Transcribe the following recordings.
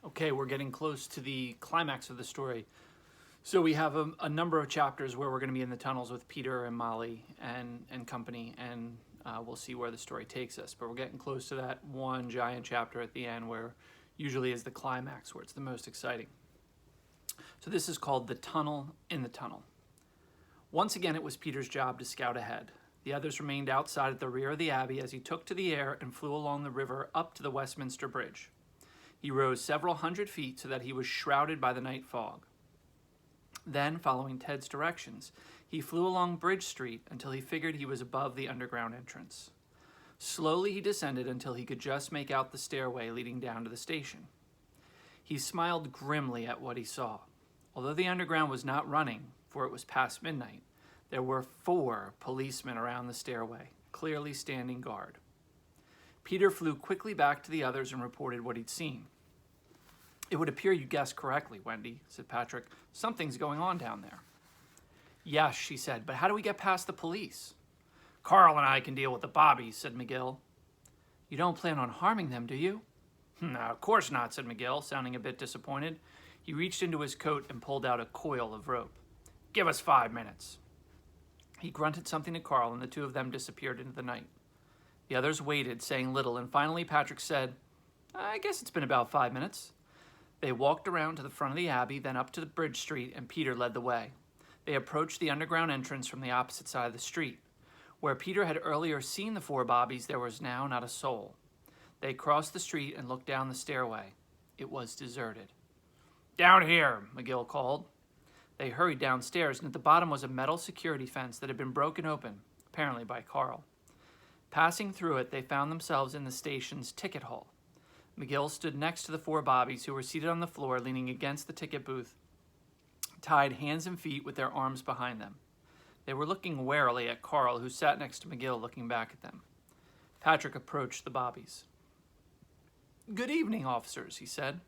Okay, we're getting close to the climax of the story. So we have a number of chapters where we're going to be in the tunnels with Peter and Molly and company, and we'll see where the story takes us. But we're getting close to that one giant chapter at the end where usually is the climax, where it's the most exciting. So this is called The Tunnel in the Tunnel. Once again, it was Peter's job to scout ahead. The others remained outside at the rear of the Abbey as he took to the air and flew along the river up to the Westminster Bridge. He rose several hundred feet so that he was shrouded by the night fog. Then, following Ted's directions, he flew along Bridge Street until he figured he was above the underground entrance. Slowly he descended until he could just make out the stairway leading down to the station. He smiled grimly at what he saw. Although the underground was not running, for it was past midnight, there were 4 policemen around the stairway, clearly standing guard. Peter flew quickly back to the others and reported what he'd seen. "It would appear you guessed correctly, Wendy," said Patrick. "Something's going on down there." "Yes," she said, "but how do we get past the police?" "Carl and I can deal with the bobbies," said McGill. "You don't plan on harming them, do you?" "No, of course not," said McGill, sounding a bit disappointed. He reached into his coat and pulled out a coil of rope. "Give us 5 minutes." He grunted something to Carl, and the two of them disappeared into the night. The others waited, saying little, and finally Patrick said, "I guess it's been about 5 minutes." They walked around to the front of the Abbey, then up to the Bridge Street, and Peter led the way. They approached the underground entrance from the opposite side of the street. Where Peter had earlier seen the 4 bobbies, there was now not a soul. They crossed the street and looked down the stairway. It was deserted. "Down here," McGill called. They hurried downstairs, and at the bottom was a metal security fence that had been broken open, apparently by Carl. Passing through it, they found themselves in the station's ticket hall. McGill stood next to the 4 bobbies, who were seated on the floor leaning against the ticket booth, tied hands and feet with their arms behind them. They were looking warily at Carl, who sat next to McGill, looking back at them. Patrick approached the bobbies. "Good evening, officers," he said.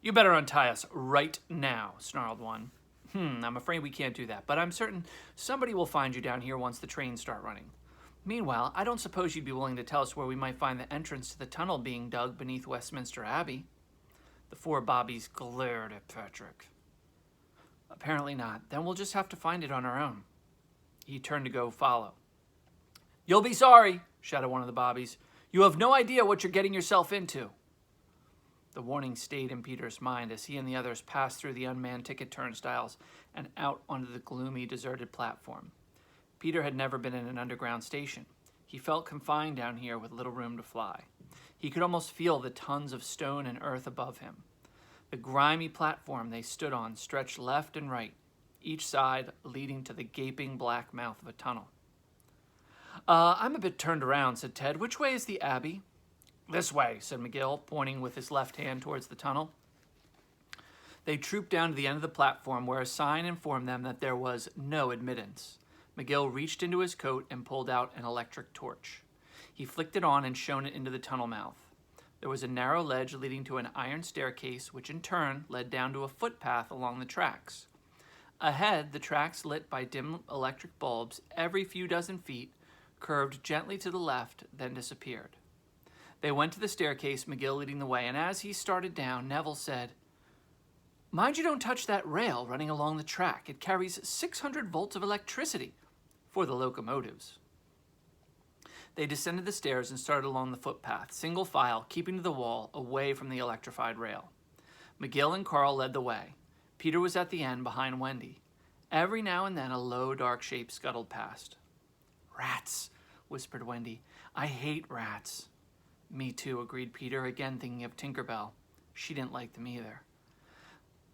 "You better untie us right now," snarled one. I'm afraid we can't do that, but I'm certain somebody will find you down here once the trains start running. Meanwhile, I don't suppose you'd be willing to tell us where we might find the entrance to the tunnel being dug beneath Westminster Abbey." The 4 bobbies glared at Patrick. "Apparently not. Then we'll just have to find it on our own." He turned to go follow. "You'll be sorry," shouted one of the bobbies. "You have no idea what you're getting yourself into." The warning stayed in Peter's mind as he and the others passed through the unmanned ticket turnstiles and out onto the gloomy, deserted platform. Peter had never been in an underground station. He felt confined down here with little room to fly. He could almost feel the tons of stone and earth above him. The grimy platform they stood on stretched left and right, each side leading to the gaping black mouth of a tunnel. I'm a bit turned around," said Ted. "Which way is the Abbey?" "This way," said McGill, pointing with his left hand towards the tunnel. They trooped down to the end of the platform, where a sign informed them that there was no admittance. McGill reached into his coat and pulled out an electric torch. He flicked it on and shone it into the tunnel mouth. There was a narrow ledge leading to an iron staircase, which in turn led down to a footpath along the tracks. Ahead, the tracks, lit by dim electric bulbs every few dozen feet, curved gently to the left, then disappeared. They went to the staircase, McGill leading the way, and as he started down, Neville said, "Mind you don't touch that rail running along the track. It carries 600 volts of electricity for the locomotives." They descended the stairs and started along the footpath, single file, keeping to the wall, away from the electrified rail. McGill and Carl led the way. Peter was at the end, behind Wendy. Every now and then, a low, dark shape scuttled past. "Rats," whispered Wendy. "I hate rats." "Me too," agreed Peter, again thinking of Tinkerbell. She didn't like them either.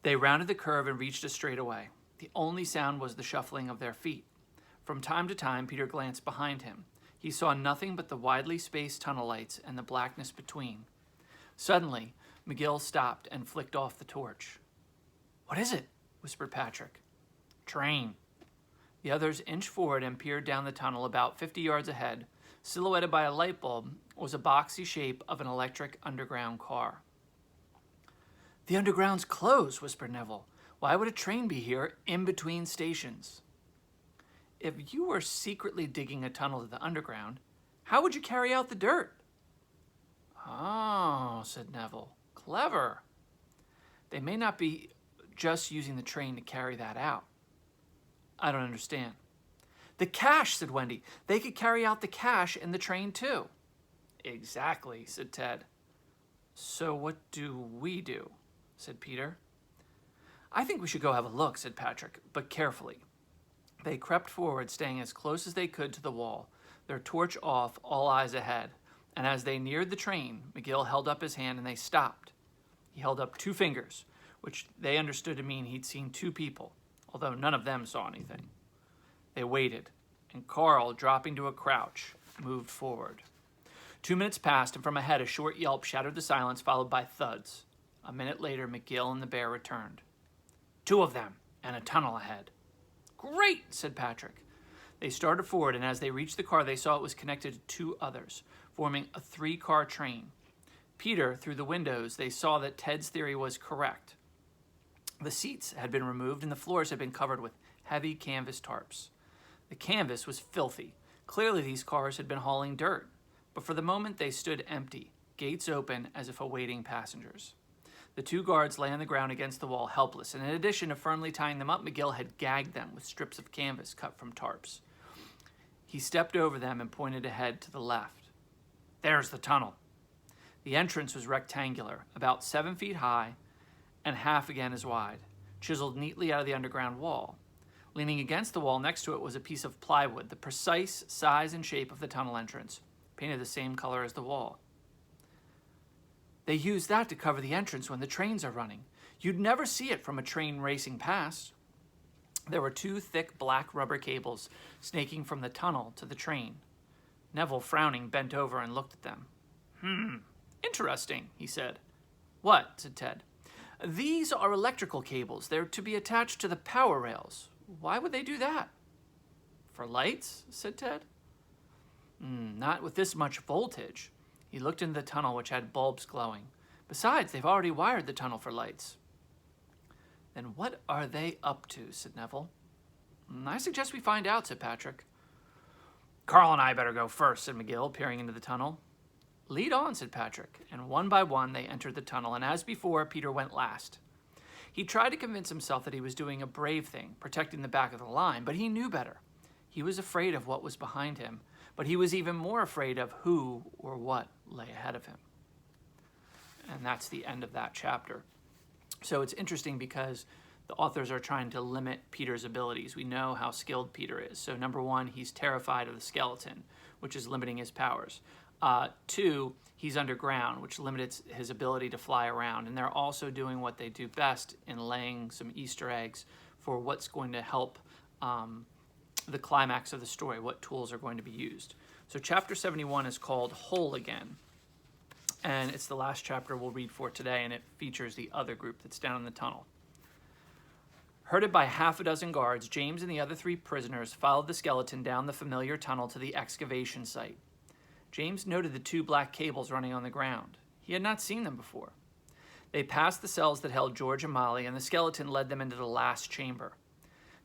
They rounded the curve and reached a straightaway. The only sound was the shuffling of their feet. From time to time, Peter glanced behind him. He saw nothing but the widely spaced tunnel lights and the blackness between. Suddenly, McGill stopped and flicked off the torch. "What is it?" whispered Patrick. "Train." The others inched forward and peered down the tunnel about 50 yards ahead. Silhouetted by a light bulb was a boxy shape of an electric underground car. "The underground's closed," whispered Neville. "Why would a train be here in between stations?" "If you were secretly digging a tunnel to the underground, how would you carry out the dirt?" "Oh," said Neville. "Clever." They may not be just using the train to carry that out. I don't understand. The cash, said Wendy. They could carry out the cash in the train too. Exactly, said Ted. So what do we do? Said Peter. I think we should go have a look, said Patrick, but carefully. They crept forward, staying as close as they could to the wall, their torch off, all eyes ahead. And as they neared the train, McGill held up his hand and they stopped. He held up 2 fingers, which they understood to mean he'd seen 2 people, although none of them saw anything. They waited, and Carl, dropping to a crouch, moved forward. 2 minutes passed, and from ahead a short yelp shattered the silence, followed by thuds. A minute later, McGill and the bear returned. 2 of them, and a tunnel ahead. Great, said Patrick. They started forward, and as they reached the car, they saw it was connected to 2 others, forming a 3-car train. Peter, through the windows, they saw that Ted's theory was correct. The seats had been removed, and the floors had been covered with heavy canvas tarps. The canvas was filthy. Clearly, these cars had been hauling dirt, but for the moment they stood empty, gates open as if awaiting passengers. The 2 guards lay on the ground against the wall, helpless, and in addition to firmly tying them up, McGill had gagged them with strips of canvas cut from tarps. He stepped over them and pointed ahead to the left. There's the tunnel. The entrance was rectangular, about 7 feet high and half again as wide, chiseled neatly out of the underground wall. Leaning against the wall next to it was a piece of plywood, the precise size and shape of the tunnel entrance, painted the same color as the wall. They use that to cover the entrance when the trains are running. You'd never see it from a train racing past. There were 2 thick black rubber cables snaking from the tunnel to the train. Neville, frowning, bent over and looked at them. Interesting, he said. What? Said Ted. These are electrical cables. They're to be attached to the power rails. Why would they do that? For lights? Said Ted. Not with this much voltage. He looked into the tunnel, which had bulbs glowing. Besides, they've already wired the tunnel for lights. Then what are they up to? Said Neville. I suggest we find out, said Patrick. Carl and I better go first, said McGill, peering into the tunnel. Lead on, said Patrick, and one by one they entered the tunnel, and as before, Peter went last. He tried to convince himself that he was doing a brave thing, protecting the back of the line, but he knew better. He was afraid of what was behind him, but he was even more afraid of who or what lay ahead of him. And that's the end of that chapter. So it's interesting because the authors are trying to limit Peter's abilities. We know how skilled Peter is. So number 1, he's terrified of the skeleton, which is limiting his powers. 2, he's underground, which limits his ability to fly around. And they're also doing what they do best in laying some Easter eggs for what's going to help the climax of the story, what tools are going to be used. So chapter 71 is called Whole Again. And it's the last chapter we'll read for today, and it features the other group that's down in the tunnel. Herded by half a dozen guards, James and the other 3 prisoners followed the skeleton down the familiar tunnel to the excavation site. James noted the 2 black cables running on the ground. He had not seen them before. They passed the cells that held George and Molly, and the skeleton led them into the last chamber.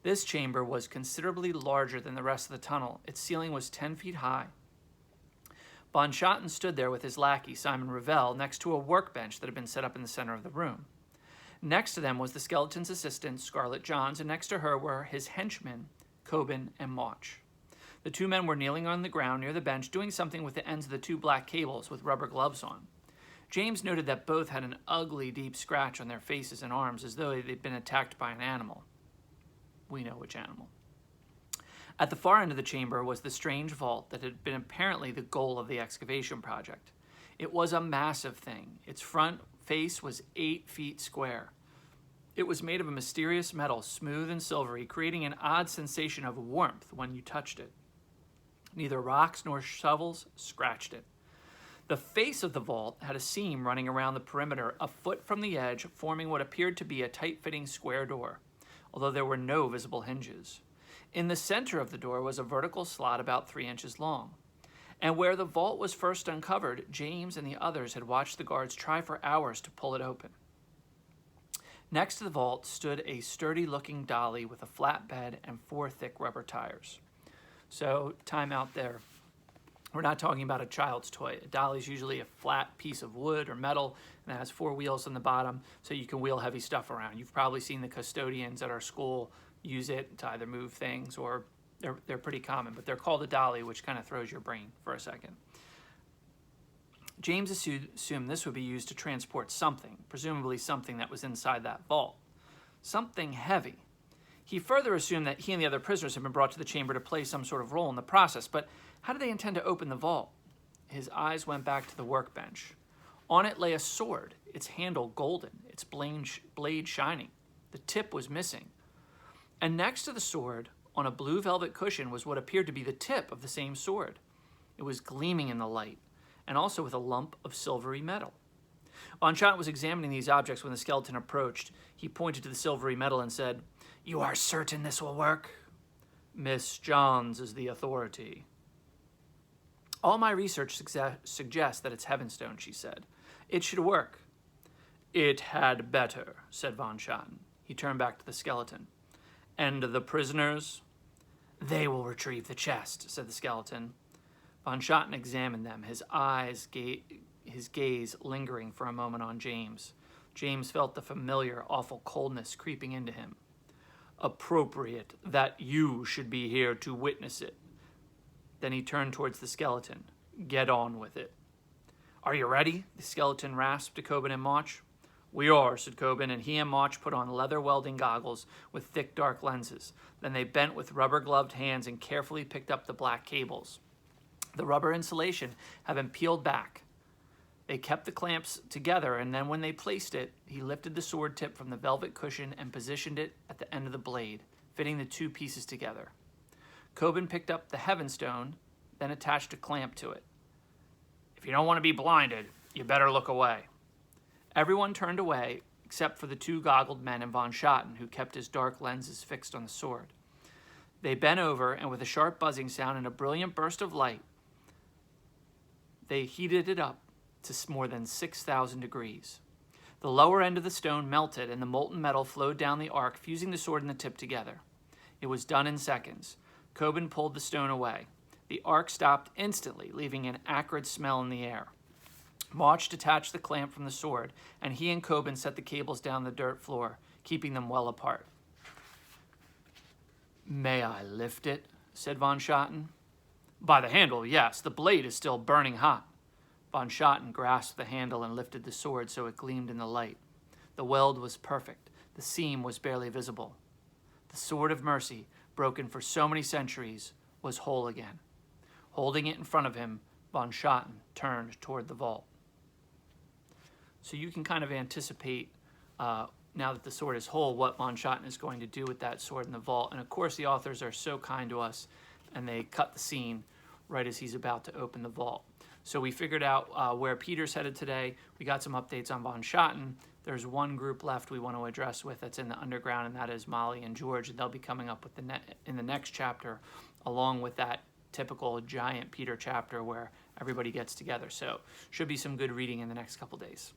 This chamber was considerably larger than the rest of the tunnel. Its ceiling was 10 feet high. Von Schotten stood there with his lackey, Simon Ravel, next to a workbench that had been set up in the center of the room. Next to them was the skeleton's assistant, Scarlett Johns, and next to her were his henchmen, Coben and Mauch. The 2 men were kneeling on the ground near the bench, doing something with the ends of the 2 black cables with rubber gloves on. James noted that both had an ugly, deep scratch on their faces and arms, as though they'd been attacked by an animal. We know which animal. At the far end of the chamber was the strange vault that had been apparently the goal of the excavation project. It was a massive thing. Its front face was 8 feet square. It was made of a mysterious metal, smooth and silvery, creating an odd sensation of warmth when you touched it. Neither rocks nor shovels scratched it. The face of the vault had a seam running around the perimeter, a foot from the edge, forming what appeared to be a tight-fitting square door, although there were no visible hinges. In the center of the door was a vertical slot about 3 inches long. And where the vault was first uncovered, James and the others had watched the guards try for hours to pull it open. Next to the vault stood a sturdy-looking dolly with a flat bed and 4 thick rubber tires. So, time out there. We're not talking about a child's toy. A dolly is usually a flat piece of wood or metal, and it has 4 wheels on the bottom, so you can wheel heavy stuff around. You've probably seen the custodians at our school use it to either move things, or they're pretty common, but they're called a dolly, which kind of throws your brain for a second. James assumed this would be used to transport something, presumably something that was inside that vault. Something heavy. He further assumed that he and the other prisoners had been brought to the chamber to play some sort of role in the process, but how did they intend to open the vault? His eyes went back to the workbench. On it lay a sword, its handle golden, its blade shining. The tip was missing. And next to the sword, on a blue velvet cushion, was what appeared to be the tip of the same sword. It was gleaming in the light, and also with a lump of silvery metal. Von Schotten was examining these objects when the skeleton approached. He pointed to the silvery metal and said, "You are certain this will work?" "Miss Johns is the authority." "All my research suggests that it's Heavenstone," she said. "It should work." "It had better," said Von Schotten. He turned back to the skeleton. "And the prisoners?" "They will retrieve the chest," said the skeleton. Von Schotten examined them, his gaze lingering for a moment on James. James felt the familiar, awful coldness creeping into him. "Appropriate that you should be here to witness it." Then he turned towards the skeleton. "Get on with it." "Are you ready?" the skeleton rasped to Kobin and Mauch. "We are," said Kobin, and he and Mauch put on leather welding goggles with thick, dark lenses. Then they bent with rubber-gloved hands and carefully picked up the black cables. The rubber insulation had been peeled back. They kept the clamps together, and then when they placed it, he lifted the sword tip from the velvet cushion and positioned it at the end of the blade, fitting the 2 pieces together. Kobin picked up the Heavenstone, then attached a clamp to it. "If you don't want to be blinded, you better look away." Everyone turned away, except for the 2 goggled men and Von Schotten, who kept his dark lenses fixed on the sword. They bent over, and with a sharp buzzing sound and a brilliant burst of light, they heated it up to more than 6,000 degrees. The lower end of the stone melted, and the molten metal flowed down the arc, fusing the sword and the tip together. It was done in seconds. Kobin pulled the stone away. The arc stopped instantly, leaving an acrid smell in the air. Mauch detached the clamp from the sword, and he and Kobin set the cables down the dirt floor, keeping them well apart. "May I lift it?" said Von Schotten. "By the handle, yes. The blade is still burning hot." Von Schotten grasped the handle and lifted the sword so it gleamed in the light. The weld was perfect. The seam was barely visible. The sword of mercy, broken for so many centuries, was whole again. Holding it in front of him, Von Schotten turned toward the vault. So you can kind of anticipate, now that the sword is whole, what Von Schotten is going to do with that sword in the vault. And of course, the authors are so kind to us, and they cut the scene right as he's about to open the vault. So we figured out where Peter's headed today. We got some updates on Von Schotten. There's one group left we want to address with that's in the underground, and that is Molly and George. And they'll be coming up with in the next chapter, along with that typical giant Peter chapter where everybody gets together. So should be some good reading in the next couple days.